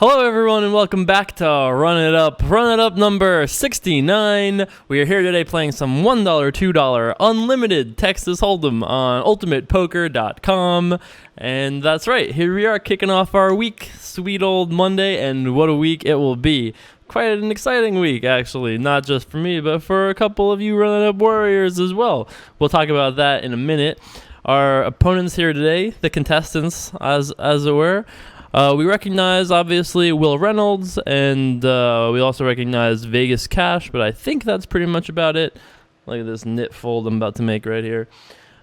Hello everyone and welcome back to Run It Up number 69. We are here today playing some $1, $2 unlimited Texas Hold'em on ultimatepoker.com. And that's right, here we are kicking off our week, sweet old Monday, and what a week it will be. Quite an exciting week, actually, not just for me, but for a couple of you Run It Up warriors as well. We'll talk about that in a minute. Our opponents here today, the contestants, as it were. We recognize, obviously, Will Reynolds, and we also recognize Vegas Cash, but I think that's pretty much about it. Look at this knit fold I'm about to make right here.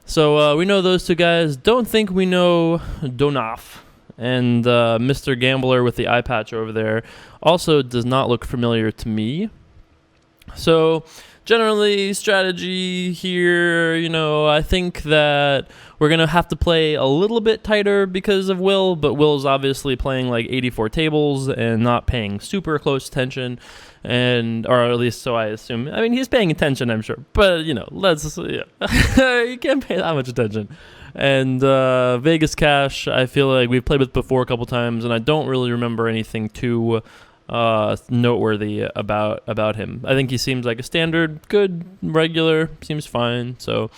So we know those two guys. Don't think we know Donaf. And Mr. Gambler with the eye patch over there also does not look familiar to me. So generally, strategy here, I think that we're going to have to play a little bit tighter because of Will, but Will's obviously playing like 84 tables and not paying super close attention, or at least so I assume. I mean, he's paying attention, I'm sure, but, you can't pay that much attention. And Vegas Cash, I feel like we've played with before a couple times, and I don't really remember anything too noteworthy about him. I think he seems like a standard, good, regular, seems fine. So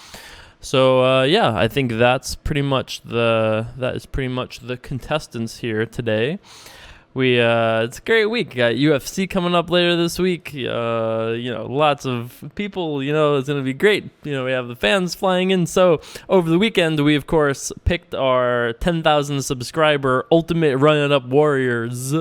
yeah, I think that's pretty much the contestants here today. It's a great week. Got UFC coming up later this week. Lots of people. It's gonna be great. We have the fans flying in. So over the weekend, we of course picked our 10,000 subscriber Ultimate Run It Up Warriors.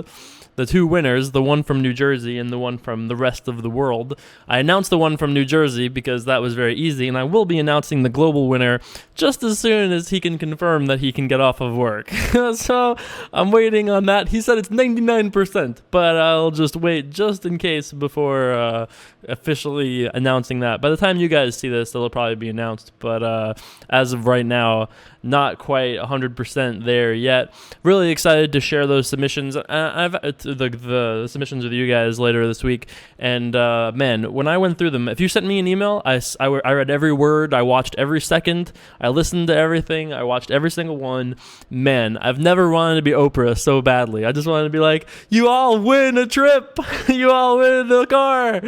The two winners, the one from New Jersey and the one from the rest of the world. I announced the one from New Jersey because that was very easy, and I will be announcing the global winner just as soon as he can confirm that he can get off of work. So I'm waiting on that. He said it's 99%, but I'll just wait just in case before officially announcing that. By the time you guys see this, it'll probably be announced, but as of right now, not quite 100% there yet. Really excited to share those submissions. I've the submissions with you guys later this week, and man, when I went through them, if you sent me an email, I read every word, I watched every second, I listened to everything, I watched every single one. Man, I've never wanted to be Oprah so badly. I just wanted to be like, you all win a trip, you all win the car.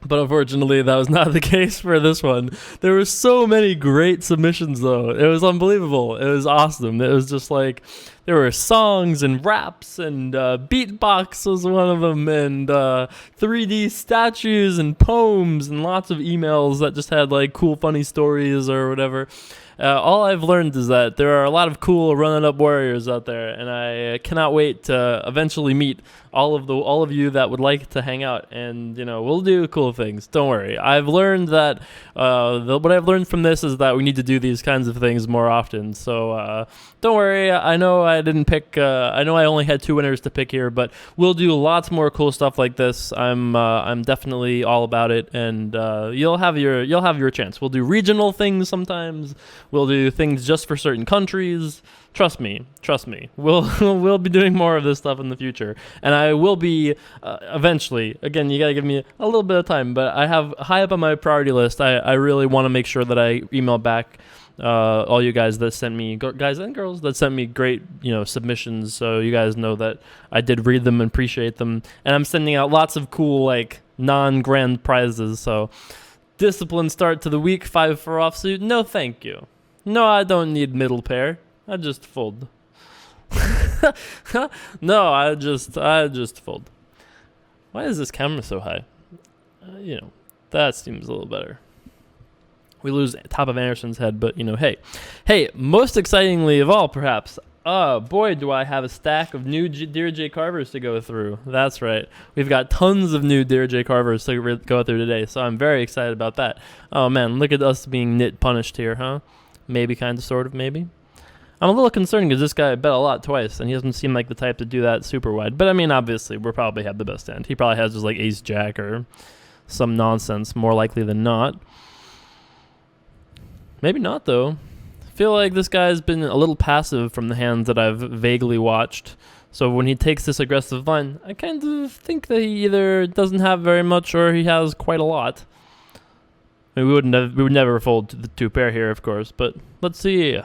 But unfortunately, that was not the case for this one. There were so many great submissions, though. It was unbelievable. It was awesome. It was just like, there were songs and raps, and beatbox was one of them, and 3D statues and poems, and lots of emails that just had like cool, funny stories or whatever. All I've learned is that there are a lot of cool Run It Up warriors out there, and I cannot wait to eventually meet all of you that would like to hang out, and we'll do cool things. Don't worry. I've learned that what I've learned from this is that we need to do these kinds of things more often. So don't worry. I know I didn't pick. I know I only had two winners to pick here, but we'll do lots more cool stuff like this. I'm definitely all about it, and you'll have your chance. We'll do regional things sometimes. We'll do things just for certain countries. Trust me. We'll be doing more of this stuff in the future, and I will be eventually. Again, you gotta give me a little bit of time, but I have high up on my priority list. I really want to make sure that I email back all you guys that sent me, guys and girls that sent me great submissions, so you guys know that I did read them and appreciate them, and I'm sending out lots of cool like non-grand prizes. So disciplined start to the week. 5 for offsuit. No, thank you. No, I don't need middle pair. I just fold. No, I just fold. Why is this camera so high? That seems a little better. We lose top of Anderson's head, but hey, most excitingly of all, perhaps. Boy, do I have a stack of new Dear J Carvers to go through. That's right. We've got tons of new Dear J Carvers to go through today, so I'm very excited about that. Oh man, look at us being nit punished here, huh? Maybe, kind of, sort of, maybe. I'm a little concerned because this guy bet a lot twice, and he doesn't seem like the type to do that super wide. But I mean, obviously, we'll probably have the best hand. He probably has just like ace jack or some nonsense, more likely than not. Maybe not, though. I feel like this guy's been a little passive from the hands that I've vaguely watched. So when he takes this aggressive line, I kind of think that he either doesn't have very much or he has quite a lot. I mean, we would never fold to the two pair here, of course, but let's see.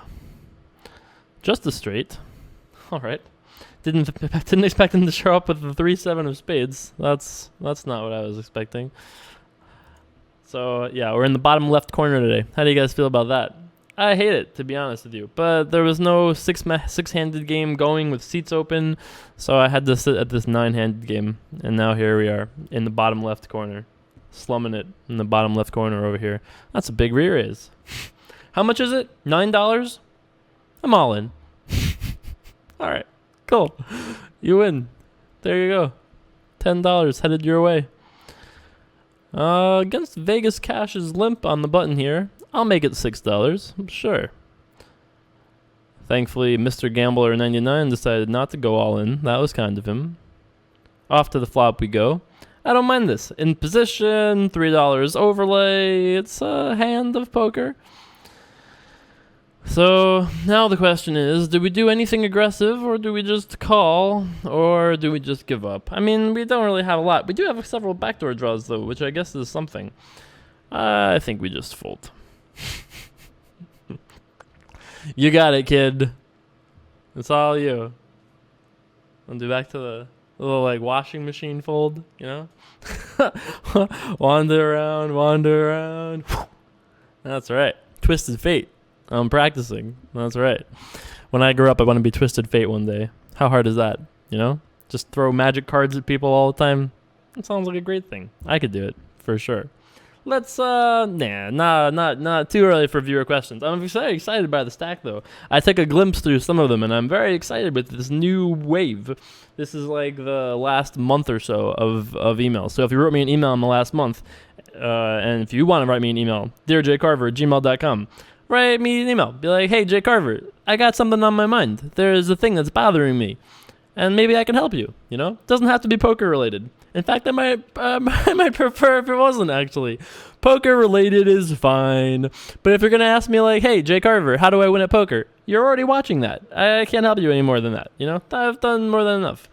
Just a straight. All right. Didn't expect him to show up with the 3-7 of spades. That's not what I was expecting. So yeah, we're in the bottom left corner today. How do you guys feel about that? I hate it, to be honest with you. But there was no six-handed game going with seats open, so I had to sit at this 9-handed game. And now here we are in the bottom left corner, slumming it in the bottom left corner over here. That's a big re-raise. How much is it? $9? I'm all in. All right, cool. You win. There you go. $10 headed your way. Against Vegas Cash's limp on the button here. I'll make it $6. Sure. Thankfully, Mr. Gambler 99 decided not to go all in. That was kind of him. Off to the flop we go. I don't mind this. In position, $3 overlay. It's a hand of poker. So now the question is, do we do anything aggressive, or do we just call, or do we just give up? I mean, we don't really have a lot. We do have several backdoor draws, though, which I guess is something. I think we just fold. You got it, kid. It's all you. I'll do back to the little like washing machine fold, you know? Wander around. That's right. Twisted Fate. I'm practicing. That's right. When I grow up, I want to be Twisted Fate one day. How hard is that? You know? Just throw magic cards at people all the time. It sounds like a great thing. I could do it, for sure. Let's, not too early for viewer questions. I'm very excited by the stack, though. I took a glimpse through some of them, and I'm very excited with this new wave. This is like the last month or so of emails. So if you wrote me an email in the last month, and if you want to write me an email, dearjcarver@gmail.com, write me an email. Be like, hey, Jay Carver, I got something on my mind. There's a thing that's bothering me, and maybe I can help you, you know? Doesn't have to be poker related. In fact, I might prefer if it wasn't, actually. Poker related is fine. But if you're going to ask me like, hey, Jay Carver, how do I win at poker? You're already watching that. I can't help you any more than that. You know, I've done more than enough.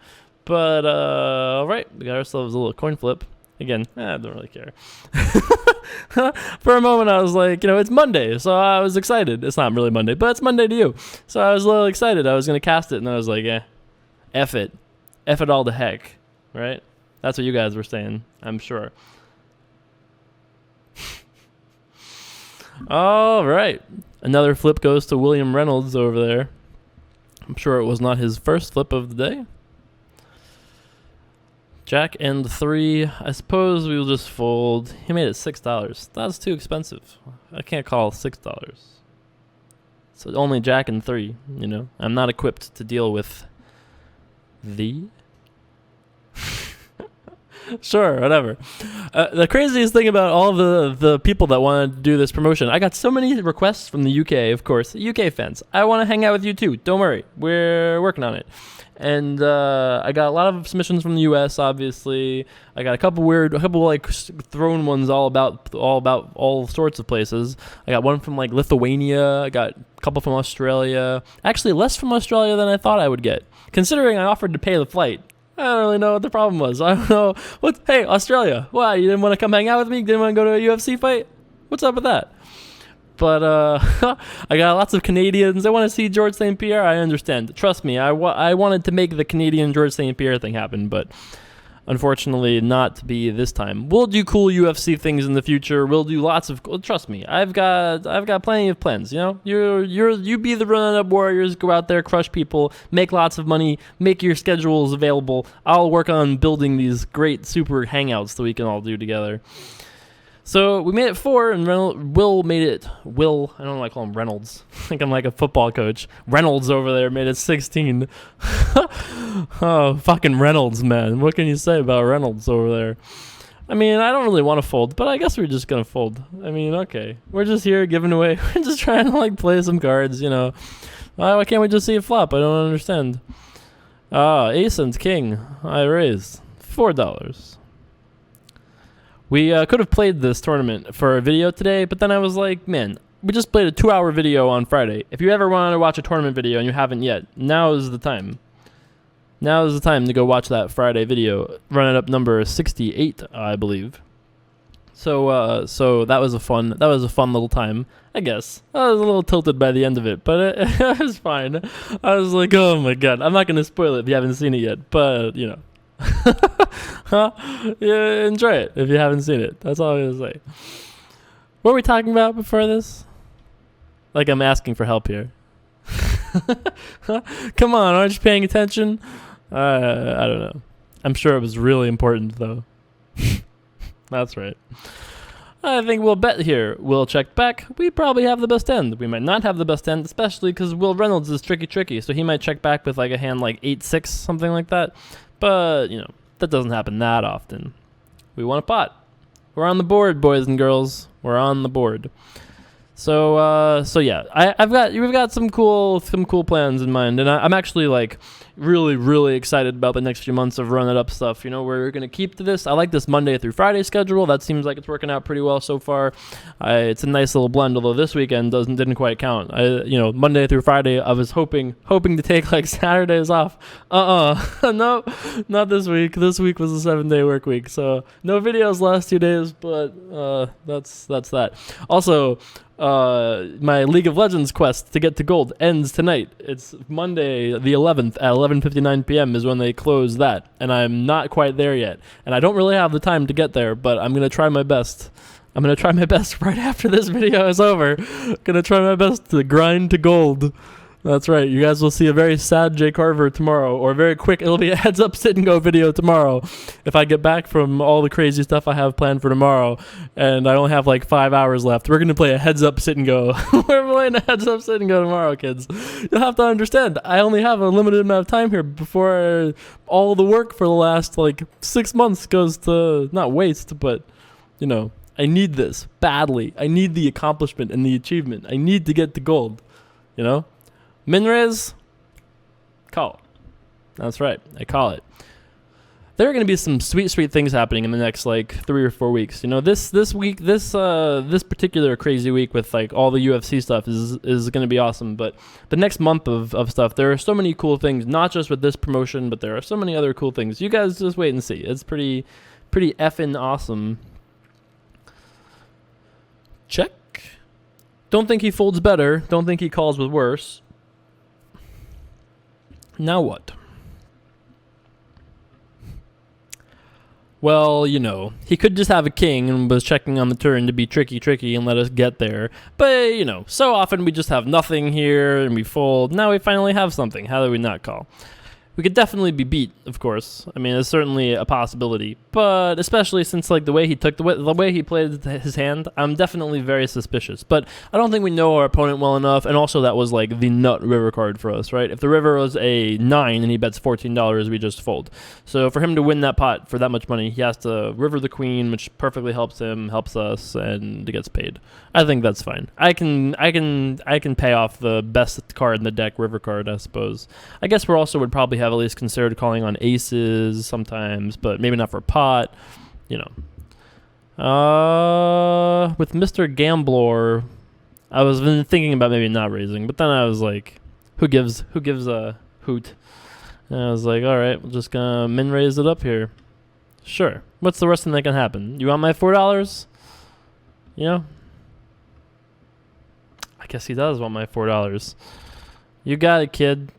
But, all right, we got ourselves a little coin flip. Again, I don't really care. For a moment, I was like, you know, it's Monday, so I was excited. It's not really Monday, but it's Monday to you. So I was a little excited. I was going to cast it, and then I was like, F it. F it all to heck, right? That's what you guys were saying, I'm sure. All right. Another flip goes to William Reynolds over there. I'm sure it was not his first flip of the day. Jack and 3. I suppose we'll just fold. He made it $6. That's too expensive. I can't call $6. So only Jack and 3, you know. I'm not equipped to deal with the... Sure, whatever. The craziest thing about all the people that wanted to do this promotion, I got so many requests from the UK, of course. UK fans. I want to hang out with you too. Don't worry. We're working on it. And I got a lot of submissions from the US, obviously. I got a couple like thrown ones all about all sorts of places. I got one from like Lithuania. I got a couple from Australia. Actually, less from Australia than I thought I would get, considering I offered to pay the flight. I don't really know what the problem was. I don't know. Hey, Australia, why? You didn't want to come hang out with me? Didn't want to go to a UFC fight? What's up with that? But I got lots of Canadians. I want to see George St. Pierre. I understand. Trust me, I wanted to make the Canadian George St. Pierre thing happen, but unfortunately not to be this time. We'll do cool UFC things in the future. We'll do lots of... Trust me, I've got plenty of plans, you know? You be the run-up warriors, go out there, crush people, make lots of money, make your schedules available. I'll work on building these great super hangouts that we can all do together. So we made it 4, and Will made it... Will, I don't know why I call him Reynolds. I think I'm like a football coach. Reynolds over there made it 16. Oh, fucking Reynolds, man. What can you say about Reynolds over there? I mean, I don't really want to fold, but I guess we're just going to fold. I mean, okay. We're just here giving away... We're just trying to, like, play some cards, you know. Why can't we just see a flop? I don't understand. Ace and King. I raised $4. We could have played this tournament for a video today, but then I was like, man, we just played a 2-hour video on Friday. If you ever want to watch a tournament video and you haven't yet, now is the time. Now is the time to go watch that Friday video. Run it up number 68, I believe. So that was a fun little time, I guess. I was a little tilted by the end of it, but it was fine. I was like, oh my god, I'm not gonna spoil it if you haven't seen it yet, but you know, yeah, enjoy it if you haven't seen it. That's all I'm gonna say. What were we talking about before this? Like I'm asking for help here. Come on, aren't you paying attention? I don't know. I'm sure it was really important though. That's right. I think we'll bet here. We'll check back. We probably have the best end. We might not have the best end, especially because Will Reynolds is tricky, so he might check back with like a hand like 8-6, something like that. But, you know, that doesn't happen that often. We want a pot. We're on the board, boys and girls. We're on the board. So yeah, we've got some cool plans in mind, and I'm actually like really excited about the next few months of Run It Up stuff. You know, we're gonna keep to this. I like this Monday through Friday schedule. That seems like it's working out pretty well so far. It's a nice little blend, although this weekend didn't quite count. Monday through Friday, I was hoping to take like Saturdays off. No, not this week. This week was a 7-day work week, so no videos last 2 days. But that's that. Also, my League of Legends quest to get to gold ends tonight. It's Monday the 11th at 11:59 p.m. is when they close that, and I'm not quite there yet. And I don't really have the time to get there, but I'm gonna try my best. I'm gonna try my best right after this video is over. Gonna try my best to grind to gold. That's right. You guys will see a very sad Jay Carver tomorrow, or very quick. It'll be a heads up sit and go video tomorrow. If I get back from all the crazy stuff I have planned for tomorrow, and I only have like 5 hours left, we're gonna play a heads up sit and go. We're playing a heads up sit and go tomorrow, kids. You'll have to understand. I only have a limited amount of time here before all the work for the last like 6 months goes to not waste, but you know, I need this badly. I need the accomplishment and the achievement. I need to get to gold. You know. Minrez, call it. That's right, I call it. There are going to be some sweet things happening in the next like 3 or 4 weeks. You know, this week, this particular crazy week with like all the UFC stuff is going to be awesome. But the next month of stuff, there are so many cool things. Not just with this promotion, but there are so many other cool things. You guys just wait and see. It's pretty effing awesome. Check. Don't think he folds better. Don't think he calls with worse. Now what? Well, you know, he could just have a king and was checking on the turn to be tricky and let us get there. But, you know, so often we just have nothing here and we fold. Now we finally have something. How do we not call? We could definitely be beat, of course. I mean, it's certainly a possibility, but especially since like the way he played his hand, I'm definitely very suspicious. But I don't think we know our opponent well enough, and also that was like the nut river card for us, right? If the river was a 9 and he bets $14, we just fold. So for him to win that pot for that much money, he has to river the queen, which perfectly helps him, helps us, and gets paid. I think that's fine. I can pay off the best card in the deck, river card, I suppose. I guess we also would probably have at least considered calling on aces sometimes, but maybe not for pot, you know. With Mr. Gambler, I was thinking about maybe not raising, but then I was like, who gives a hoot? And I was like, all right, we're just gonna min raise it up here. Sure. What's the worst thing that can happen? You want my $4? You know? I guess he does want my $4. You got it, kid.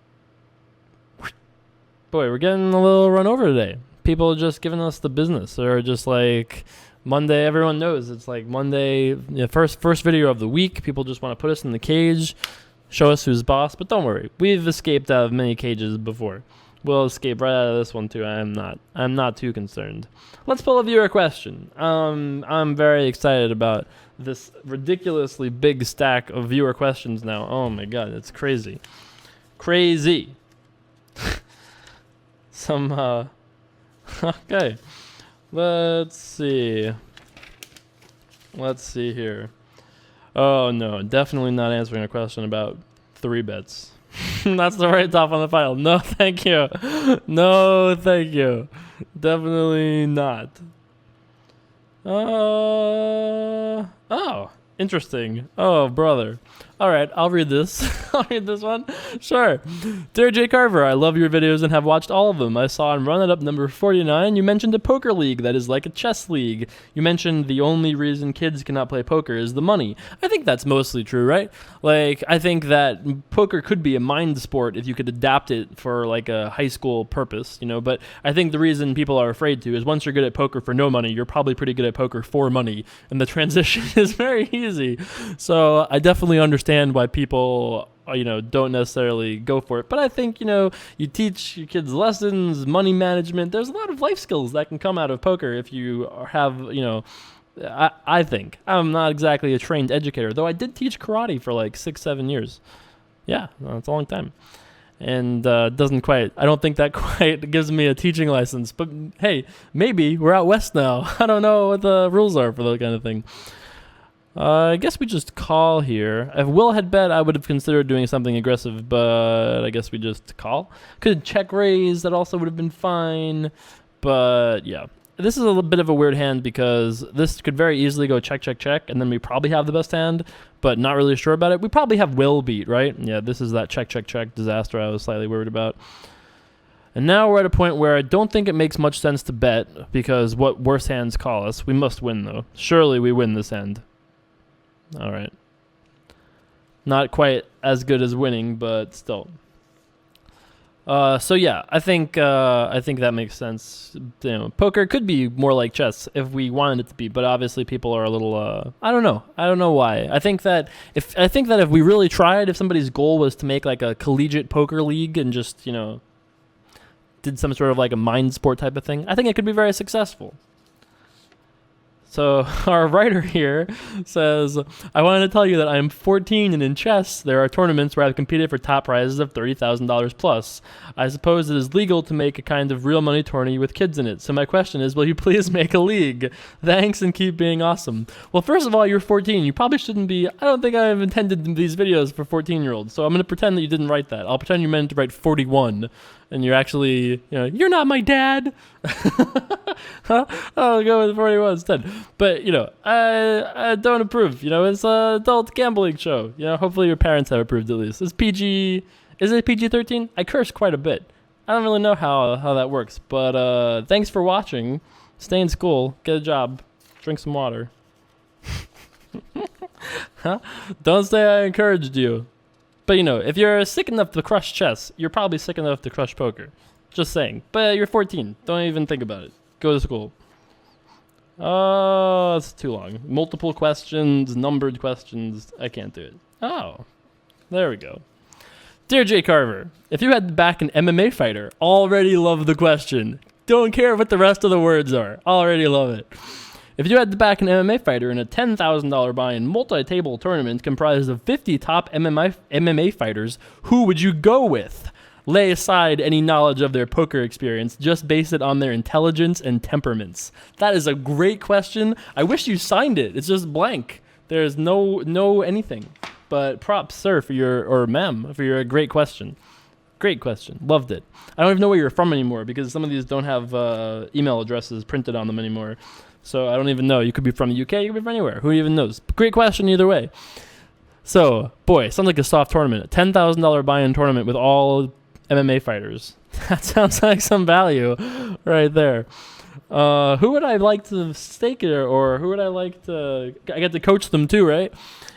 Boy, we're getting a little run over today. People are just giving us the business. Or just like Monday, everyone knows it's like Monday, first video of the week. People just want to put us in the cage, show us who's boss. But don't worry, we've escaped out of many cages before. We'll escape right out of this one too. I'm not too concerned. Let's pull a viewer question. I'm very excited about this ridiculously big stack of viewer questions now. Oh my god, it's crazy. Crazy. Okay. Let's see here. Oh no, definitely not answering a question about 3 bets. That's the right top on the file. No, thank you. No, thank you. Definitely not. Oh, interesting. Oh, brother. All right, I'll read this. I'll read this one. Sure. Dear Jay Carver, I love your videos and have watched all of them. I saw on Run It Up number 49, you mentioned a poker league that is like a chess league. You mentioned the only reason kids cannot play poker is the money. I think that's mostly true, right? Like, I think that poker could be a mind sport if you could adapt it for like a high school purpose, you know, but I think the reason people are afraid to is once you're good at poker for no money, you're probably pretty good at poker for money, and the transition is very easy. So I definitely understand why people, you know, don't necessarily go for it. But I think, you know, you teach your kids lessons, money management. There's a lot of life skills that can come out of poker if you have, you know, I think. I'm not exactly a trained educator, though I did teach karate for like 6-7 years. Yeah, that's a long time. And doesn't quite, I don't think that quite gives me a teaching license. But hey, maybe we're out west now. I don't know what the rules are for that kind of thing. I guess we just call here. If Will had bet, I would have considered doing something aggressive, but I guess we just call. Could check raise, that also would have been fine. But yeah, this is a little bit of a weird hand because this could very easily go check, check, check, and then we probably have the best hand, but not really sure about it. We probably have Will beat, right? Yeah, this is that check, check, check disaster I was slightly worried about. And now we're at a point where I don't think it makes much sense to bet because what worse hands call us. We must win, though. Surely we win this end. All right. Not quite as good as winning, but still. So yeah, I think that makes sense. You know, poker could be more like chess if we wanted it to be, but obviously people are a little. I don't know why. I think that if we really tried, if somebody's goal was to make like a collegiate poker league and just, you know, did some sort of like a mind sport type of thing, I think it could be very successful. So our writer here says, I wanted to tell you that I am 14 and in chess, there are tournaments where I've competed for top prizes of $30,000 plus. I suppose it is legal to make a kind of real money tourney with kids in it. So my question is, will you please make a league? Thanks and keep being awesome. Well, first of all, you're 14. You probably shouldn't be. I don't think I've intended these videos for 14-year-olds. So I'm going to pretend that you didn't write that. I'll pretend you meant to write 41. And you're actually, you know, you're not my dad. I'll go with 41 instead. But, you know, I don't approve. You know, it's an adult gambling show. You know, hopefully your parents have approved at least. Is it PG-13? I curse quite a bit. I don't really know how that works. But thanks for watching. Stay in school. Get a job. Drink some water. Don't say I encouraged you. But, you know, if you're sick enough to crush chess, you're probably sick enough to crush poker. Just saying. But you're 14. Don't even think about it. Go to school. Oh, it's too long. Multiple questions, numbered questions. I can't do it. Oh, there we go. Dear Jay Carver, if you had to back an MMA fighter, already love the question. Don't care what the rest of the words are. Already love it. If you had to back an MMA fighter in a $10,000 buy-in multi-table tournament comprised of 50 top MMA fighters, who would you go with? Lay aside any knowledge of their poker experience. Just base it on their intelligence and temperaments. That is a great question. I wish you signed it. It's just blank. There's no anything. But props, sir, or ma'am, for your great question. Great question. Loved it. I don't even know where you're from anymore because some of these don't have email addresses printed on them anymore. So I don't even know. You could be from the UK. You could be from anywhere. Who even knows? Great question either way. So, boy, sounds like a soft tournament. A $10,000 buy-in tournament with all MMA fighters. That sounds like some value right there. Who would I like to stake it, or who would I like to? I get to coach them too, right?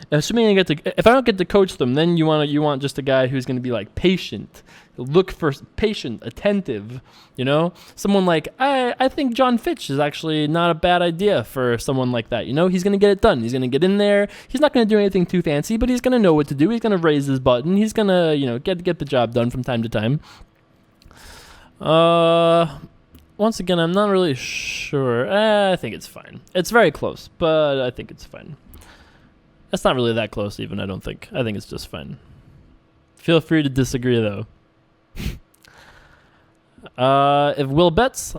Assuming I get to, if I don't get to coach them, then you want just a guy who's going to be like patient, look for patient, attentive. You know, someone like I think John Fitch is actually not a bad idea for someone like that. You know, he's going to get it done. He's going to get in there. He's not going to do anything too fancy, but he's going to know what to do. He's going to raise his button. He's going to get the job done from time to time. Once again, I'm not really sure. I think it's fine. It's very close, but I think it's fine. It's not really that close even, I don't think. I think it's just fine. Feel free to disagree, though. If Will bets,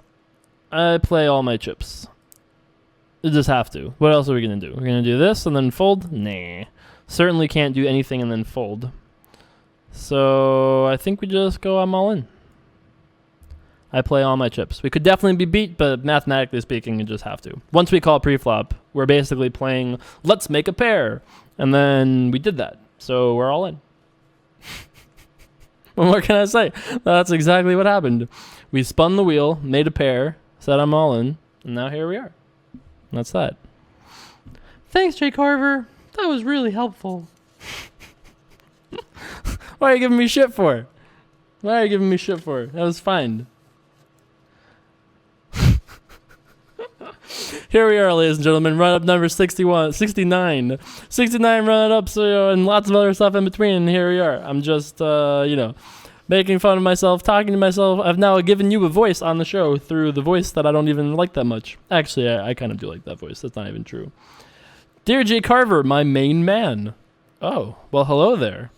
I play all my chips. You just have to. What else are we going to do? We're going to do this and then fold? Nah. Certainly can't do anything and then fold. So I think we just go I'm all in. I play all my chips. We could definitely be beat, but mathematically speaking, you just have to. Once we call pre-flop, we're basically playing, let's make a pair. And then we did that. So we're all in. What can I say? That's exactly what happened. We spun the wheel, made a pair, said I'm all in, and now here we are. That's that. Thanks, Jay Carver. That was really helpful. Why are you giving me shit for? That was fine. Here we are, ladies and gentlemen. Run up number 69 run up, so, and lots of other stuff in between. And here we are. I'm just, making fun of myself, talking to myself. I've now given you a voice on the show through the voice that I don't even like that much. Actually, I kind of do like that voice. That's not even true. Dear Jay Carver, my main man. Oh, well, hello there.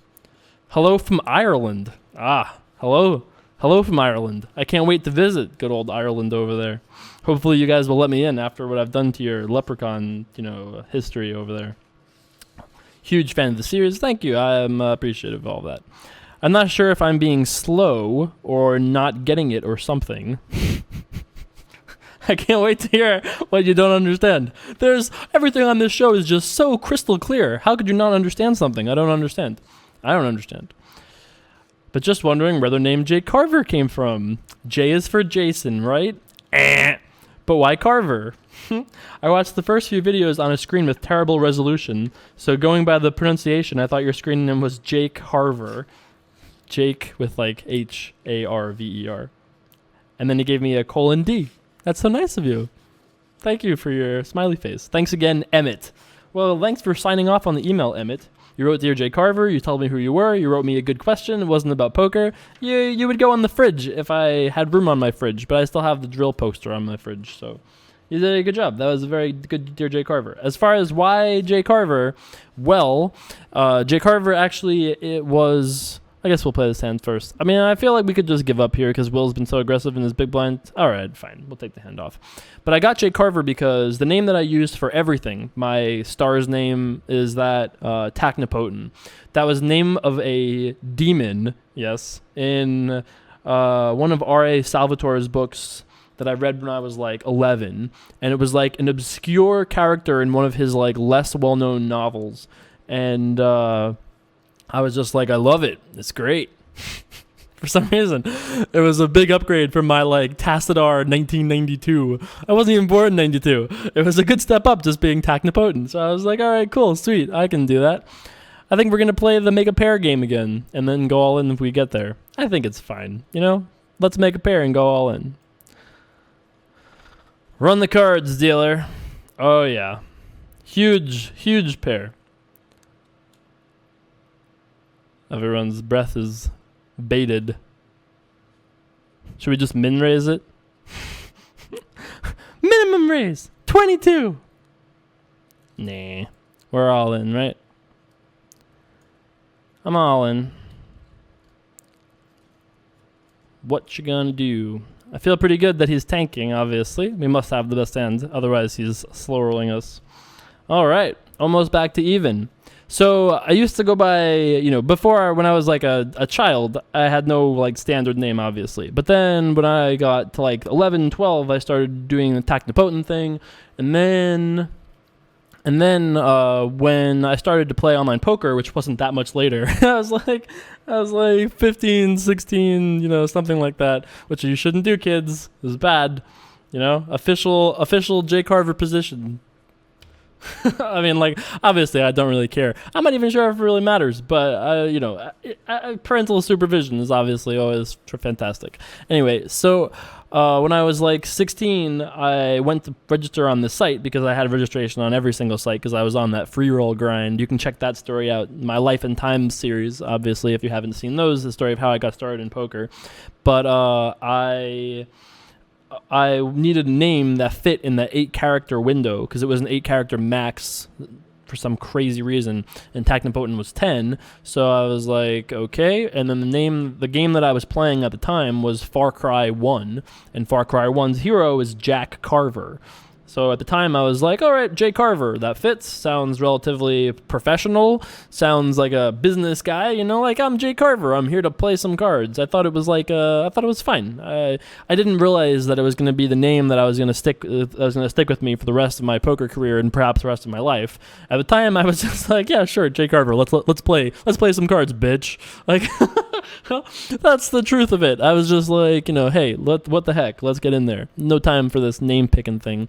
Hello from Ireland. Hello from Ireland. I can't wait to visit good old Ireland over there. Hopefully you guys will let me in after what I've done to your leprechaun, history over there. Huge fan of the series. Thank you. I'm appreciative of all that. I'm not sure if I'm being slow or not getting it or something. I can't wait to hear what you don't understand. Everything on this show is just so crystal clear. How could you not understand something? I don't understand. But just wondering where the name Jay Carver came from. J is for Jason, right? But why Carver? I watched the first few videos on a screen with terrible resolution, so going by the pronunciation, I thought your screen name was Jake Carver. Jake with like Harver. And then he gave me a :D. That's so nice of you. Thank you for your smiley face. Thanks again, Emmett. Well, thanks for signing off on the email, Emmett. You wrote Dear Jay Carver, you told me who you were, you wrote me a good question, it wasn't about poker. You would go on the fridge if I had room on my fridge, but I still have the drill poster on my fridge, so you did a good job. That was a very good Dear Jay Carver. As far as why Jay Carver, well, Jay Carver actually, it was... I guess we'll play this hand first. I mean, I feel like we could just give up here because Will's been so aggressive in his big blind. All right, fine. We'll take the hand off. But I got Jay Carver because the name that I used for everything, my star's name is that Technopotent. That was the name of a demon, yes, in one of R.A. Salvatore's books that I read when I was like 11. And it was like an obscure character in one of his like less well-known novels. And... I was just like, I love it. It's great. For some reason, it was a big upgrade from my like Tassadar 1992. I wasn't even born in 92. It was a good step up just being Technopotent. So I was like, all right, cool, sweet. I can do that. I think we're going to play the make a pair game again and then go all in if we get there. I think it's fine. Let's make a pair and go all in. Run the cards, dealer. Oh, yeah. Huge pair. Everyone's breath is bated. Should we just min raise it? Minimum raise 22. Nah, we're all in, right? I'm all in. What you gonna do? I feel pretty good that he's tanking, obviously. We must have the best hand, otherwise he's slow rolling us. All right, almost back to even. So I used to go by, before when I was like a child, I had no like standard name, obviously. But then when I got to like 11, 12, I started doing the Technopotent thing. And then when I started to play online poker, which wasn't that much later, I was like 15, 16, something like that, which you shouldn't do, kids. It was bad, official Jay Carver position. I mean, like, obviously, I don't really care. I'm not even sure if it really matters, but, parental supervision is obviously always fantastic. Anyway, so when I was like 16, I went to register on the site because I had registration on every single site because I was on that free roll grind. You can check that story out, my Life and Times series, obviously, if you haven't seen those, the story of how I got started in poker. But I needed a name that fit in the 8-character window because it was an 8-character max for some crazy reason, and Technopotent was 10. So I was like, okay. And then the game that I was playing at the time was Far Cry 1, and Far Cry 1's hero is Jack Carver. So at the time I was like, all right, Jay Carver, that fits. Sounds relatively professional. Sounds like a business guy, you know, like I'm Jay Carver. I'm here to play some cards. I thought it was like, I thought it was fine. I didn't realize that it was going to be the name that I was going to stick with me for the rest of my poker career and perhaps the rest of my life. At the time I was just like, yeah, sure, Jay Carver. Let's play some cards, bitch. Like, that's the truth of it. I was just like, you know, hey, what the heck? Let's get in there. No time for this name picking thing.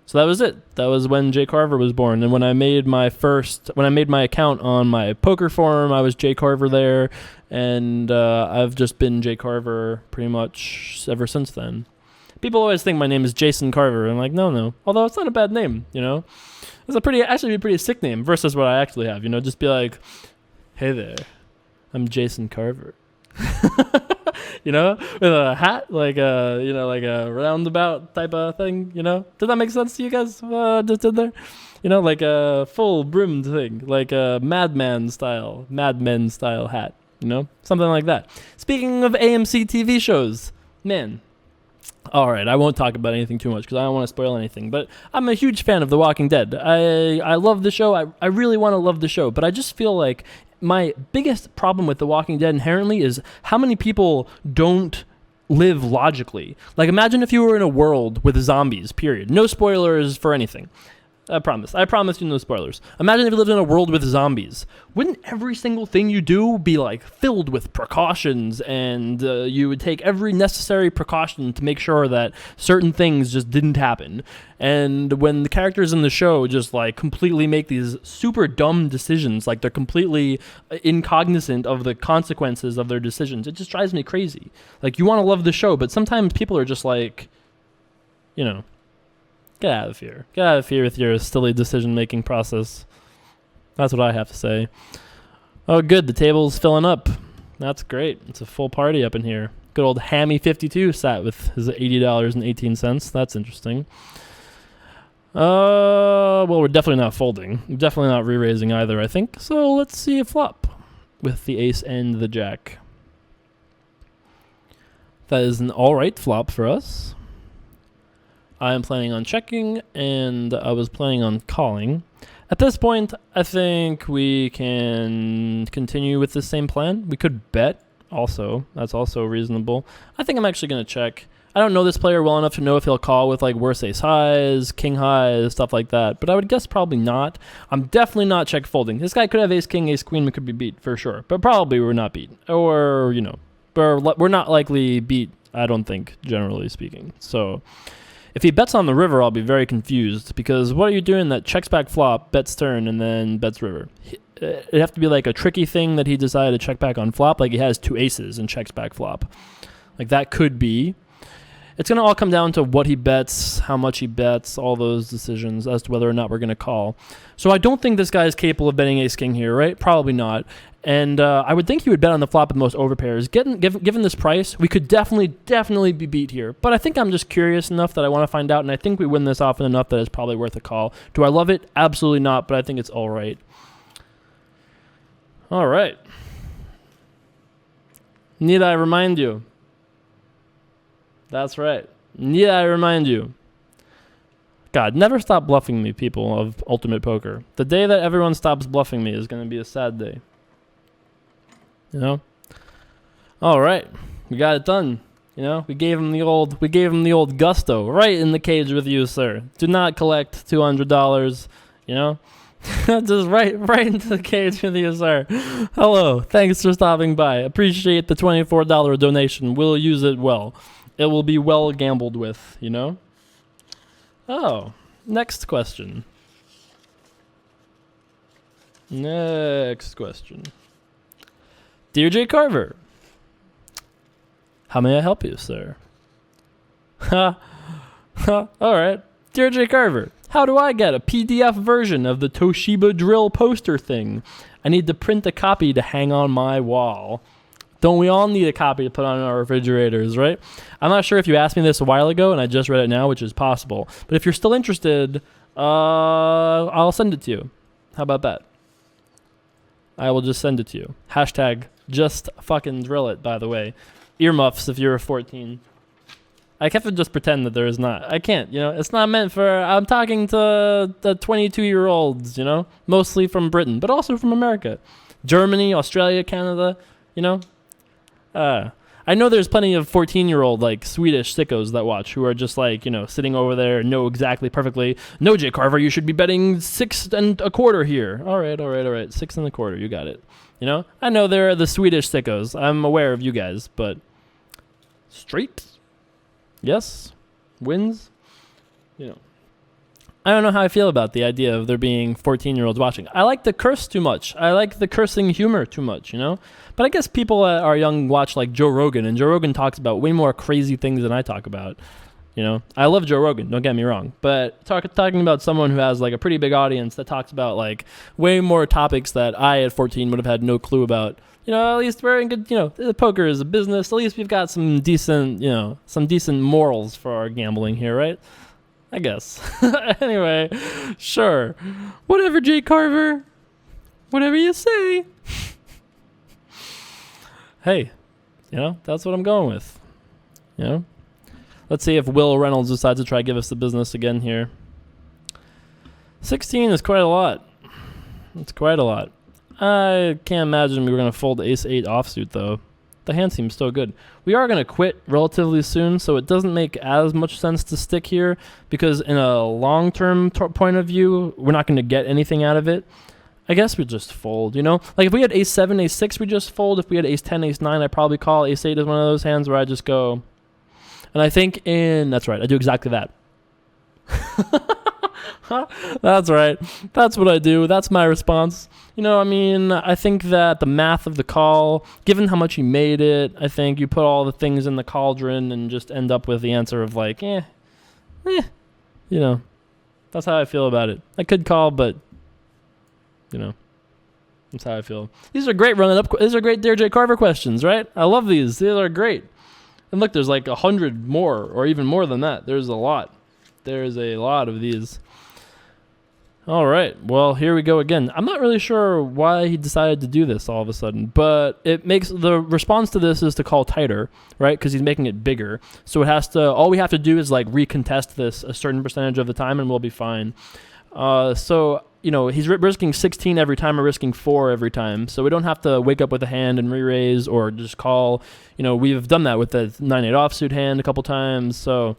So that was it. That was when Jay Carver was born. And when I made my account on my poker forum, I was Jay Carver there. And I've just been Jay Carver pretty much ever since then. People always think my name is Jason Carver. I'm like, no. Although it's not a bad name, you know. It's actually a pretty sick name versus what I actually have, you know. Just be like, hey there, I'm Jason Carver. You know, with a hat, like a roundabout type of thing, you know? Did that make sense to you guys just did there? You know, like a full brimmed thing, like a Mad Men style hat, you know? Something like that. Speaking of AMC TV shows, man. All right, I won't talk about anything too much because I don't want to spoil anything, but I'm a huge fan of The Walking Dead. I love the show. I really want to love the show, but I just feel like my biggest problem with The Walking Dead inherently is how many people don't live logically. Like, imagine if you were in a world with zombies, period. No spoilers for anything. I promise you no spoilers. Imagine if you lived in a world with zombies. Wouldn't every single thing you do be like filled with precautions, and you would take every necessary precaution to make sure that certain things just didn't happen? And when the characters in the show just like completely make these super dumb decisions, like they're completely incognizant of the consequences of their decisions, it just drives me crazy. Like, you want to love the show, but sometimes people are just like, you know, get out of here. Get out of here with your silly decision-making process. That's what I have to say. Oh, good. The table's filling up. That's great. It's a full party up in here. Good old Hammy52 sat with his $80.18. That's interesting. Well, we're definitely not folding. Definitely not re-raising either, I think. So let's see a flop with the ace and the jack. That is an all-right flop for us. I am planning on checking, and I was planning on calling. At this point, I think we can continue with the same plan. We could bet also. That's also reasonable. I think I'm actually going to check. I don't know this player well enough to know if he'll call with like worse ace highs, king highs, stuff like that, but I would guess probably not. I'm definitely not check folding. This guy could have ace king, ace queen, we could be beat for sure, but probably we're not beat. Or, you know, we're not likely beat, I don't think, generally speaking. So if he bets on the river, I'll be very confused, because what are you doing that checks back flop, bets turn, and then bets river? It'd have to be like a tricky thing that he decided to check back on flop, like he has two aces and checks back flop. Like that could be. It's going to all come down to what he bets, how much he bets, all those decisions as to whether or not we're going to call. So I don't think this guy is capable of betting ace-king here, right? Probably not. And I would think he would bet on the flop with most overpairs. Given this price, we could definitely be beat here. But I think I'm just curious enough that I want to find out, and I think we win this often enough that it's probably worth a call. Do I love it? Absolutely not, but I think it's all right. All right. Need I remind you? That's right. Need I remind you? God, never stop bluffing me, people of Ultimate Poker. The day that everyone stops bluffing me is going to be a sad day. You know? All right. We got it done. You know, we gave him the old gusto right in the cage with you, sir. Do not collect $200, you know? Just right into the cage with you, sir. Hello. Thanks for stopping by. Appreciate the $24 donation. We'll use it well. It will be well gambled with, you know? Oh, next question. Next question. Dear Jay Carver, how may I help you, sir? All right. Dear Jay Carver, how do I get a PDF version of the Toshiba drill poster thing? I need to print a copy to hang on my wall. Don't we all need a copy to put on our refrigerators, right? I'm not sure if you asked me this a while ago and I just read it now, which is possible. But if you're still interested, I'll send it to you. How about that? I will just send it to you. Hashtag just fucking drill it, by the way. Earmuffs if you're 14. I have to just pretend that there is not. I can't, it's not meant for, I'm talking to the 22-year-olds, mostly from Britain, but also from America. Germany, Australia, Canada, I know there's plenty of 14-year-old, Swedish sickos that watch who are just, sitting over there and know exactly perfectly, no, Jay Carver, you should be betting 6 1/4 here. All right, 6 1/4, you got it. I know there are the Swedish sickos. I'm aware of you guys, but straight? Yes, wins. I don't know how I feel about the idea of there being 14-year-olds watching. I like the curse too much. I like the cursing humor too much, But I guess people that are young watch Joe Rogan, and Joe Rogan talks about way more crazy things than I talk about. I love Joe Rogan, don't get me wrong, but talking about someone who has a pretty big audience that talks about way more topics that I at 14 would have had no clue about. At least we're in good, poker is a business. At least we've got some decent morals for our gambling here, right? I guess. Anyway, sure. Whatever, Jay Carver. Whatever you say. Hey, that's what I'm going with. Let's see if Will Reynolds decides to try to give us the business again here. 16 is quite a lot. It's quite a lot. I can't imagine we were going to fold ace-8 offsuit, though. The hand seems so good. We are going to quit relatively soon, so it doesn't make as much sense to stick here, because in a long-term point of view, we're not going to get anything out of it. I guess we just fold, if we had ace-7, ace-6, we just fold. If we had ace-10, ace-9, I'd probably call. Ace-8 is one of those hands where I just go. And I think that's right, I do exactly that. That's right. That's what I do. That's my response. I think that the math of the call, given how much he made it, I think you put all the things in the cauldron and just end up with the answer of that's how I feel about it. I could call, but, that's how I feel. These are great these are great Dear Jay Carver questions, right? I love these. These are great. And look, there's 100 more, or even more than that. There's a lot. There's a lot of these. All right, well, here we go again. I'm not really sure why he decided to do this all of a sudden, but the response to this is to call tighter, right? Because he's making it bigger. So all we have to do is recontest this a certain percentage of the time and we'll be fine. He's risking 16 every time or risking 4 every time. So we don't have to wake up with a hand and re-raise or just call. We've done that with the 9-8 offsuit hand a couple times. So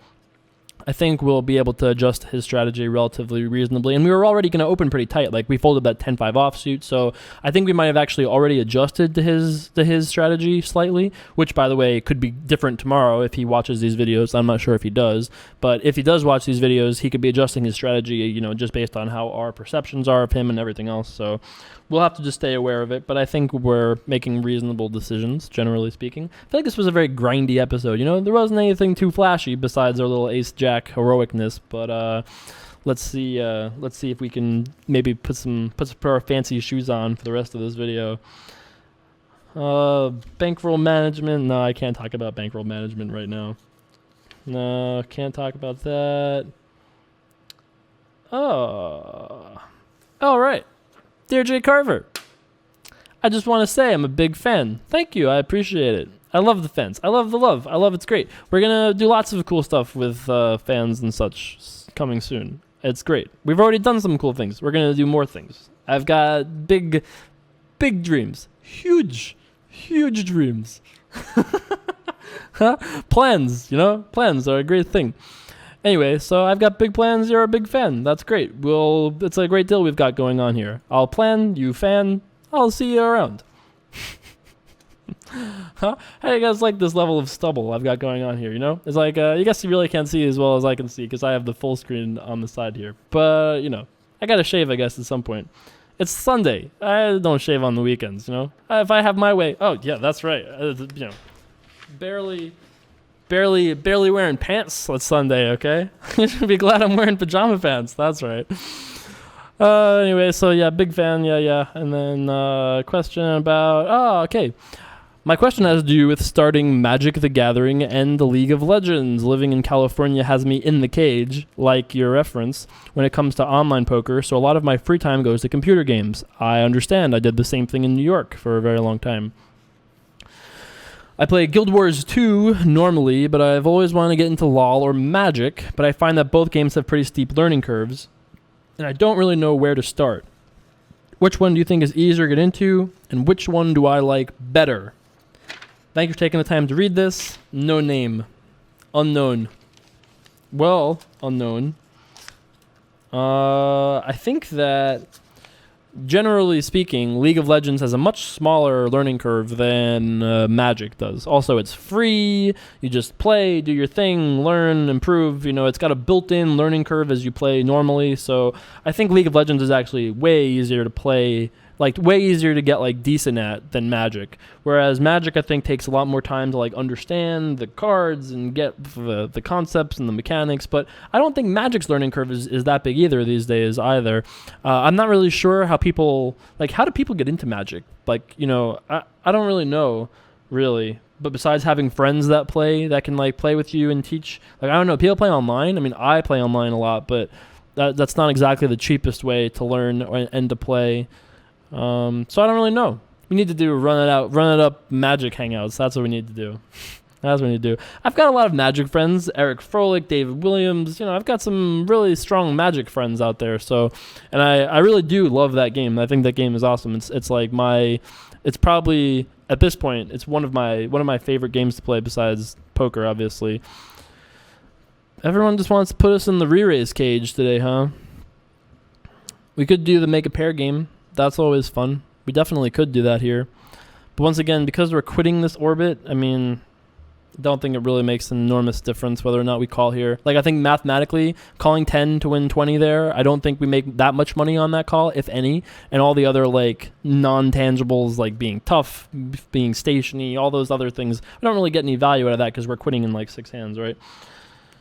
I think we'll be able to adjust his strategy relatively reasonably. And we were already going to open pretty tight. We folded that 10-5 offsuit. So I think we might have actually already adjusted to his strategy slightly, which, by the way, could be different tomorrow if he watches these videos. I'm not sure if he does. But if he does watch these videos, he could be adjusting his strategy, just based on how our perceptions are of him and everything else. So we'll have to just stay aware of it. But I think we're making reasonable decisions, generally speaking. I feel like this was a very grindy episode. There wasn't anything too flashy besides our little ace-jack heroicness, but let's see if we can maybe put our fancy shoes on for the rest of this video. Bankroll management. No, I can't talk about bankroll management right now. No, can't talk about that. Oh, all right. Dear Jay Carver, I just want to say I'm a big fan. Thank you. I appreciate it. I love the fans. I love the love. I love it's great. We're going to do lots of cool stuff with fans and such coming soon. It's great. We've already done some cool things. We're going to do more things. I've got big dreams. Huge dreams. Plans, Plans are a great thing. Anyway, so I've got big plans. You're a big fan. That's great. It's a great deal we've got going on here. I'll plan, you fan. I'll see you around. How do you guys like this level of stubble I've got going on here, It's you guess you really can't see as well as I can see because I have the full screen on the side here. But, I got to shave, I guess, at some point. It's Sunday. I don't shave on the weekends, If I have my way. Oh, yeah, that's right. Barely wearing pants on Sunday, okay? You should be glad I'm wearing pajama pants. That's right. Anyway, so yeah, big fan, yeah. And then question about, okay. My question has to do with starting Magic the Gathering and the League of Legends. Living in California has me in the cage, like your reference, when it comes to online poker, so a lot of my free time goes to computer games. I understand. I did the same thing in New York for a very long time. I play Guild Wars 2 normally, but I've always wanted to get into LoL or Magic, but I find that both games have pretty steep learning curves, and I don't really know where to start. Which one do you think is easier to get into, and which one do I like better? Thank you for taking the time to read this. No name. Unknown. Well, unknown. I think that, generally speaking, League of Legends has a much smaller learning curve than Magic does. Also, it's free. You just play, do your thing, learn, improve. You know, it's got a built-in learning curve as you play normally. So I think League of Legends is actually way easier to play, like way easier to get like decent at than Magic. Whereas Magic, I think, takes a lot more time to like understand the cards and get the concepts and the mechanics. But I don't think Magic's learning curve is that big either these days either. I'm not really sure how people, like, how do people get into Magic? Like, you know, I don't really know, really. But besides having friends that can like play with you and teach, like, I don't know, people play online. I mean, I play online a lot, but that's not exactly the cheapest way to learn and to play. So I don't really know. We need to do run it up Magic hangouts. That's what we need to do. That's what we need to do. I've got a lot of Magic friends. Eric Froelich, David Williams. You know, I've got some really strong Magic friends out there. So, and I really do love that game. I think that game is awesome. It's like it's probably at this point it's one of my favorite games to play besides poker, obviously. Everyone just wants to put us in the re-raise cage today, huh? We could do the make a pair game. That's always fun. We definitely could do that here. But once again, because we're quitting this orbit, I mean, don't think it really makes an enormous difference whether or not we call here. Like, I think mathematically, calling 10 to win 20 there, I don't think we make that much money on that call, if any. And all the other, like, non-tangibles, like being tough, being stationy, all those other things, we don't really get any value out of that because we're quitting in, like, 6 hands, right?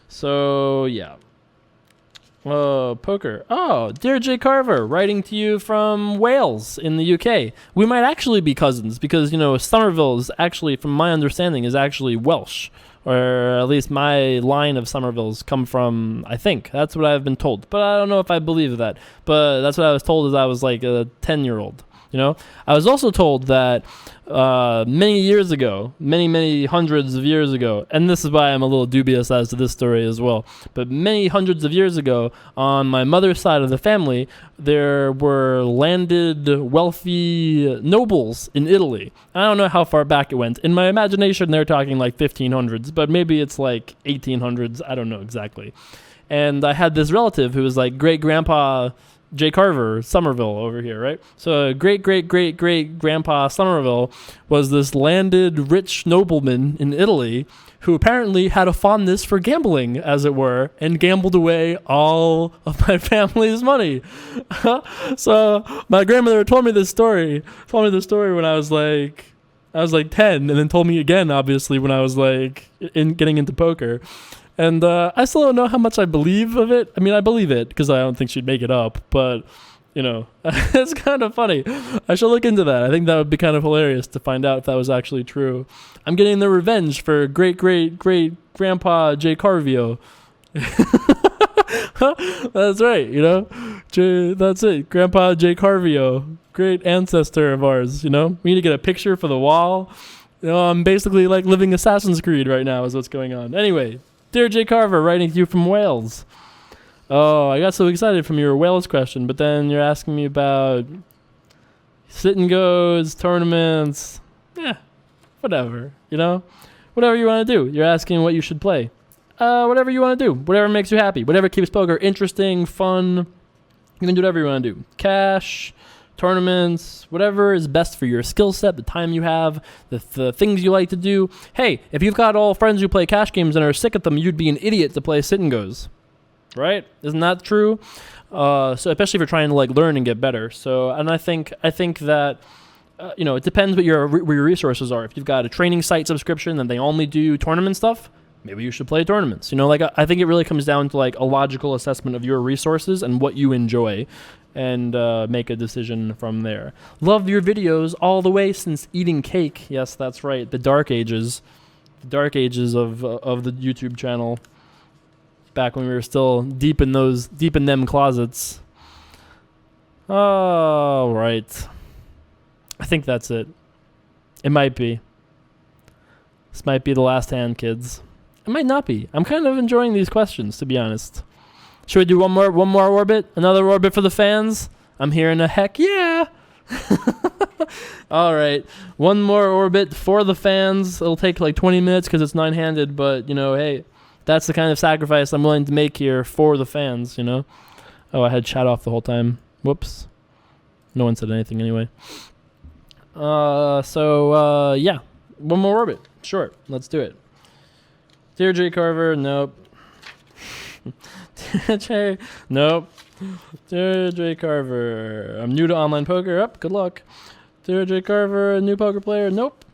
So, yeah. Poker. Oh, dear Jay Carver, writing to you from Wales in the UK. We might actually be cousins because, you know, Somerville is actually, from my understanding, is actually Welsh. Or at least my line of Somervilles come from, I think. That's what I've been told. But I don't know if I believe that. But that's what I was told as I was like a 10-year-old. You know, I was also told that many years ago, many hundreds of years ago, and this is why I'm a little dubious as to this story as well, but many hundreds of years ago, on my mother's side of the family, there were landed wealthy nobles in Italy. I don't know how far back it went. In my imagination, they're talking like 1500s, but maybe it's like 1800s. I don't know exactly. And I had this relative who was like great-grandpa Jay Carver, Somerville over here, right? So great-great-great-great-grandpa Somerville was this landed rich nobleman in Italy who apparently had a fondness for gambling, as it were, and gambled away all of my family's money. So my grandmother told me this story when I was like 10, and then told me again, obviously, when I was like getting into poker. And I still don't know how much I believe of it. I mean, I believe it because I don't think she'd make it up. But, you know, it's kind of funny. I should look into that. I think that would be kind of hilarious to find out if that was actually true. I'm getting the revenge for great-great-great-grandpa Jay Carvio. That's right, you know. That's it. Grandpa Jay Carvio. Great ancestor of ours, you know. We need to get a picture for the wall. You know, I'm basically like living Assassin's Creed right now is what's going on. Anyway. Dear Jay Carver, writing to you from Wales. Oh, I got so excited from your Wales question, but then you're asking me about sit and goes, tournaments. Yeah, whatever, you know? Whatever you want to do. You're asking what you should play. Whatever you want to do. Whatever makes you happy. Whatever keeps poker interesting, fun. You can do whatever you want to do. Cash, tournaments, whatever is best for your skill set, the time you have, the things you like to do. Hey, if you've got all friends who play cash games and are sick at them, you'd be an idiot to play sit and goes, right? Isn't that true? So especially if you're trying to like learn and get better. So, and I think that you know, it depends where your resources are. If you've got a training site subscription and they only do tournament stuff, maybe you should play tournaments. You know, like I think it really comes down to like a logical assessment of your resources and what you enjoy, and make a decision from there. Love your videos all the way since eating cake. Yes, that's right. The dark ages of the YouTube channel. Back when we were still deep in them closets. Oh, right. I think that's it. It might be. This might be the last hand, kids. It might not be. I'm kind of enjoying these questions, to be honest. Should we do one more orbit? Another orbit for the fans? I'm hearing a heck yeah. All right. One more orbit for the fans. It'll take like 20 minutes because it's 9-handed, but, hey, that's the kind of sacrifice I'm willing to make here for the fans, Oh, I had chat off the whole time. Whoops. No one said anything anyway. Yeah. One more orbit. Sure. Let's do it. Dear J. Carver, nope. Dear nope. Dear J. Carver, I'm new to online poker. Up, good luck. Dear J. Carver, a new poker player. Nope.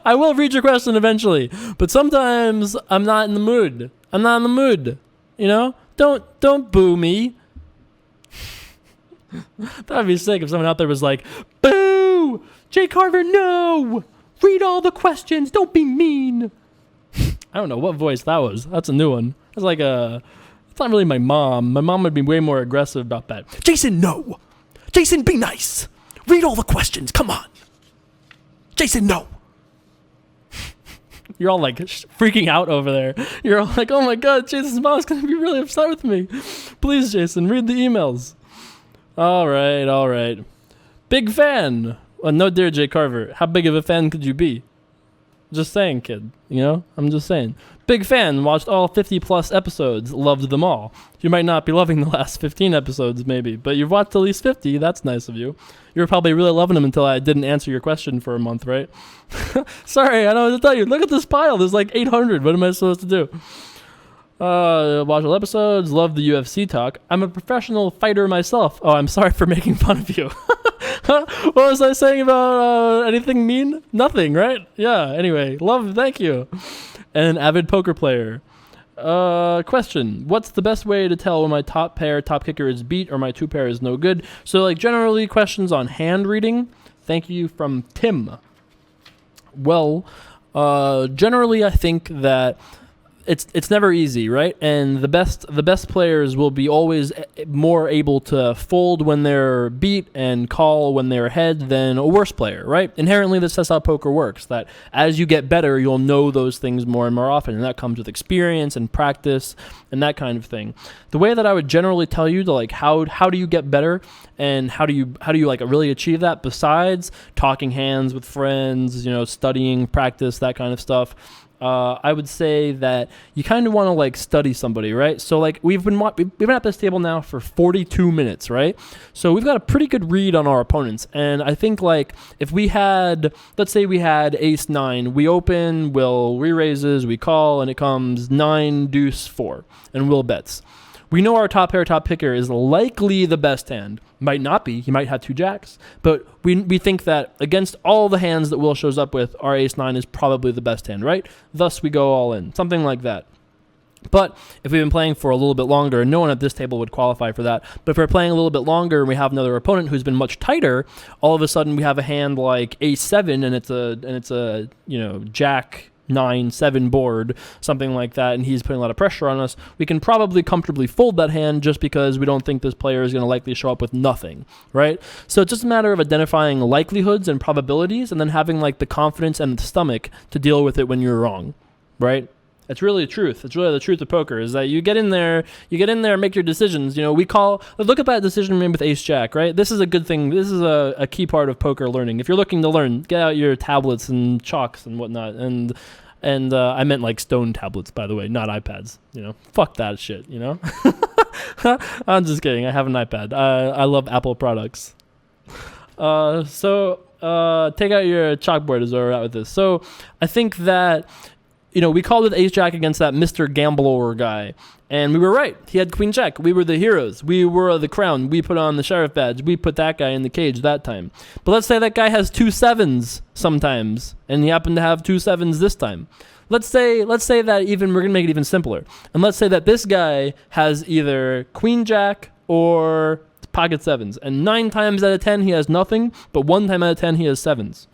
I will read your question eventually, but sometimes I'm not in the mood. Don't boo me. That'd be sick if someone out there was like, boo! J. Carver, no! Read all the questions. Don't be mean. I don't know what voice that was. That's a new one. It's like it's not really my mom. My mom would be way more aggressive about that. Jason, no. Jason, be nice. Read all the questions. Come on. Jason, no. You're all like freaking out over there. You're all like, oh my God, Jason's mom's going to be really upset with me. Please, Jason, read the emails. All right. Big fan. No, dear J. Carver. How big of a fan could you be? Just saying, kid. I'm just saying. Big fan. Watched all 50 plus episodes. Loved them all. You might not be loving the last 15 episodes, maybe, but you've watched at least 50. That's nice of you. You were probably really loving them until I didn't answer your question for a month, right? Sorry, I don't know what to tell you. Look at this pile. There's like 800. What am I supposed to do? Watch all episodes. Love the UFC talk. I'm a professional fighter myself. Oh, I'm sorry for making fun of you. What was I saying about anything mean? Nothing, right? Yeah, anyway. Thank you. And an avid poker player. Question. What's the best way to tell when my top kicker is beat or my 2-pair is no good? So, like, generally questions on hand reading. Thank you from Tim. Well, generally I think that it's never easy, right? And the best players will be always more able to fold when they're beat and call when they're ahead than a worse player, right? Inherently, this is how poker works, that as you get better, you'll know those things more and more often, and that comes with experience and practice and that kind of thing. The way that I would generally tell you to, like, how do you get better and how do you like really achieve that, besides talking hands with friends, studying, practice, that kind of stuff, I would say that you kind of want to like study somebody, right? So like we've been at this table now for 42 minutes, right? So we've got a pretty good read on our opponents, and I think like if we had, let's say we had ace 9, we open, Will re-raises, we call, and it comes 9 deuce 4, and Will bets. We know our top picker is likely the best hand. Might not be. He might have 2 jacks. But we think that against all the hands that Will shows up with, our ace 9 is probably the best hand, right? Thus, we go all in. Something like that. But if we've been playing for a little bit longer, and no one at this table would qualify for that, but if we're playing a little bit longer and we have another opponent who's been much tighter, all of a sudden we have a hand like ace 7 and it's a jack 9-7 board, something like that, and he's putting a lot of pressure on us, we can probably comfortably fold that hand just because we don't think this player is going to likely show up with nothing, right? So it's just a matter of identifying likelihoods and probabilities and then having like the confidence and the stomach to deal with it when you're wrong, right? It's really the truth. It's really the truth of poker is that you get in there, make your decisions. We look at that decision made with ace jack, right? This is a good thing. This is a key part of poker learning. If you're looking to learn, get out your tablets and chalks and whatnot. And I meant like stone tablets, by the way, not iPads. Fuck that shit, I'm just kidding. I have an iPad. I love Apple products. So take out your chalkboard is where we're at with this. So I think that we called with ace jack against that Mr. Gambler guy, and we were right. He had queen jack. We were the heroes. We were the crown. We put on the sheriff badge. We put that guy in the cage that time. But let's say that guy has 2 7s sometimes, and he happened to have 2 7s this time. Let's say that we're gonna make it even simpler, and let's say that this guy has either queen jack or pocket 7s, and 9 times out of 10 he has nothing, but 1 time out of 10 he has 7s.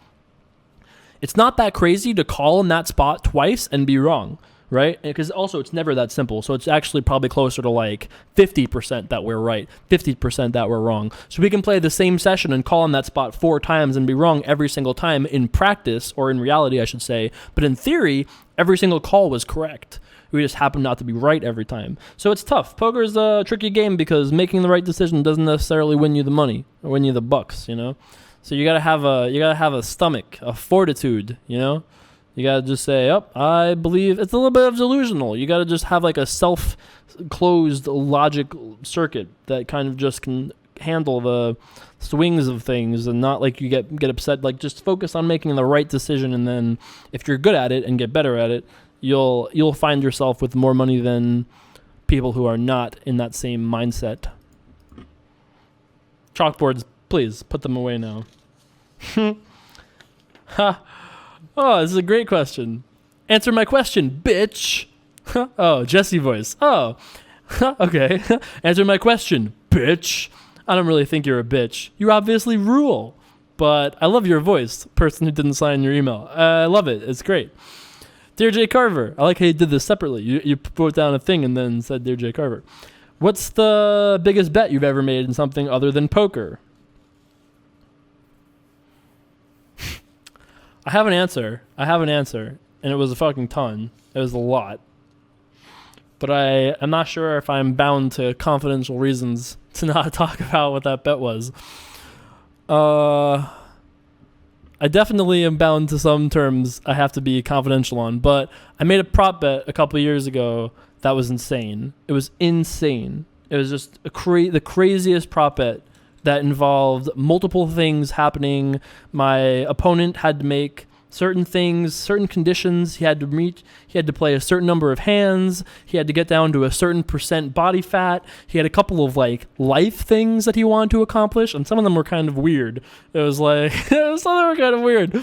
It's not that crazy to call in that spot twice and be wrong, right? Because also it's never that simple. So it's actually probably closer to like 50% that we're right, 50% that we're wrong. So we can play the same session and call on that spot 4 times and be wrong every single time in practice, or in reality, I should say. But in theory, every single call was correct. We just happen not to be right every time. So it's tough. Poker's a tricky game because making the right decision doesn't necessarily win you the money or win you the bucks, you know? So you gotta have a stomach, a fortitude, you know? You gotta just say, oh, I believe. It's a little bit of delusional. You gotta just have like a self-closed logic circuit that kind of just can handle the swings of things, and not like you get upset. Like, just focus on making the right decision, and then if you're good at it and get better at it, you'll find yourself with more money than people who are not in that same mindset. Chalkboards, please put them away now. Ha. Oh, this is a great question. Answer my question, bitch. Oh, Jesse voice. Oh, okay. Answer my question, bitch. I don't really think you're a bitch. You obviously rule. But I love your voice, person who didn't sign your email. I love it. It's great. Dear J. Carver, I like how you did this separately. You wrote down a thing and then said, Dear J. Carver. What's the biggest bet you've ever made in something other than poker? I have an answer, and it was a fucking ton. It was a lot. But I'm not sure if I'm bound to confidential reasons to not talk about what that bet was. I definitely am bound to some terms I have to be confidential on, but I made a prop bet a couple of years ago that was insane. It was insane. It was just the craziest prop bet that involved multiple things happening. My opponent had to make certain things, certain conditions. He had to play a certain number of hands. He had to get down to a certain % body fat. He had a couple of like life things that he wanted to accomplish, and some of them were kind of weird. It was like some of them were kind of weird.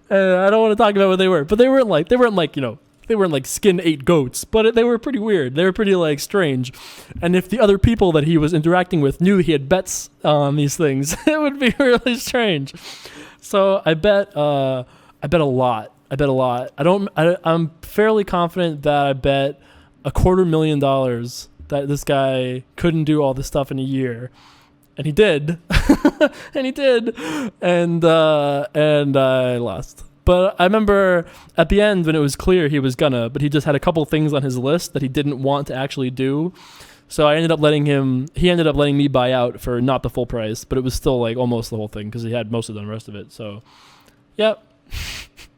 I don't want to talk about what they were, but they weren't like skin 8 goats, but they were pretty weird. They were pretty like strange. And if the other people that he was interacting with knew he had bets on these things, it would be really strange. So I bet a lot. I'm fairly confident that I bet $250,000 that this guy couldn't do all this stuff in a year. And he did. And I lost. But I remember at the end when it was clear he was gonna, but he just had a couple things on his list that he didn't want to actually do. So he ended up letting me buy out for not the full price, but it was still like almost the whole thing because he had most of the rest of it. So, yep.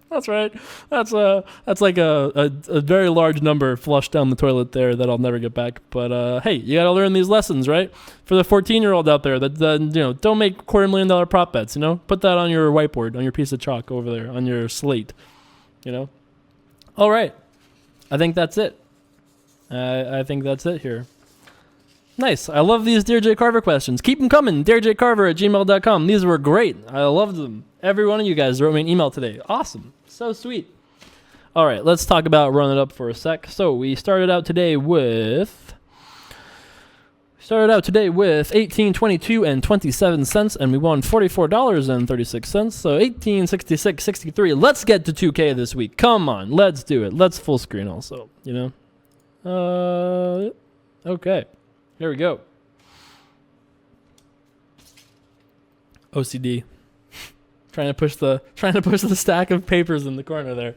That's right. That's like a very large number flushed down the toilet there that I'll never get back. But hey, you gotta learn these lessons, right? For the 14-year-old out there that don't make $250,000 prop bets. Put that on your whiteboard, on your piece of chalk over there, on your slate. All right. I think that's it. I think that's it here. Nice. I love these Dear J. Carver questions. Keep them coming. DearJCarver@gmail.com. These were great. I loved them. Every one of you guys wrote me an email today. Awesome. So sweet. All right, let's talk about Run It Up for a sec. So we started out today with 18.22 and 27 cents, and we won $44.36. So 18.66.63. Let's get to 2K this week. Come on, let's do it. Let's full screen also. Okay. Here we go. OCD. Trying to push the stack of papers in the corner there.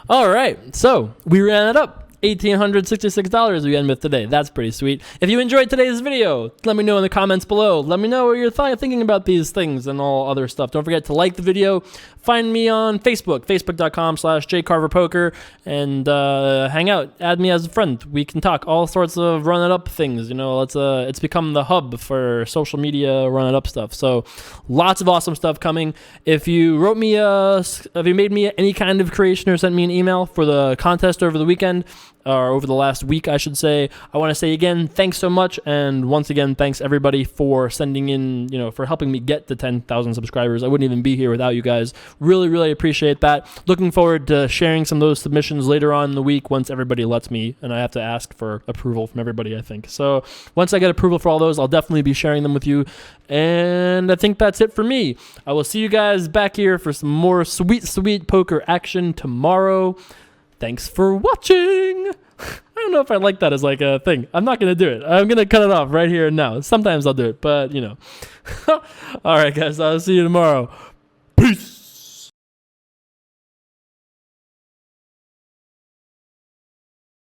All right, so we ran it up. $1,866 we end with today. That's pretty sweet. If you enjoyed today's video, let me know in the comments below. Let me know what you're thinking about these things and all other stuff. Don't forget to like the video. Find me on Facebook, facebook.com/jcarverpoker, and hang out. Add me as a friend. We can talk all sorts of Run It Up things. It's become the hub for social media Run It Up stuff. So lots of awesome stuff coming. If you made me any kind of creation or sent me an email for the contest over the weekend, or over the last week, I should say, I want to say again, thanks so much. And once again, thanks everybody for sending in, for helping me get to 10,000 subscribers. I wouldn't even be here without you guys. Really, really appreciate that. Looking forward to sharing some of those submissions later on in the week once everybody lets me, and I have to ask for approval from everybody, I think. So once I get approval for all those, I'll definitely be sharing them with you. And I think that's it for me. I will see you guys back here for some more sweet, sweet poker action tomorrow. Thanks for watching. I don't know if I like that as like a thing. I'm not going to do it. I'm going to cut it off right here and now. Sometimes I'll do it, but you know. All right, guys. I'll see you tomorrow. Peace.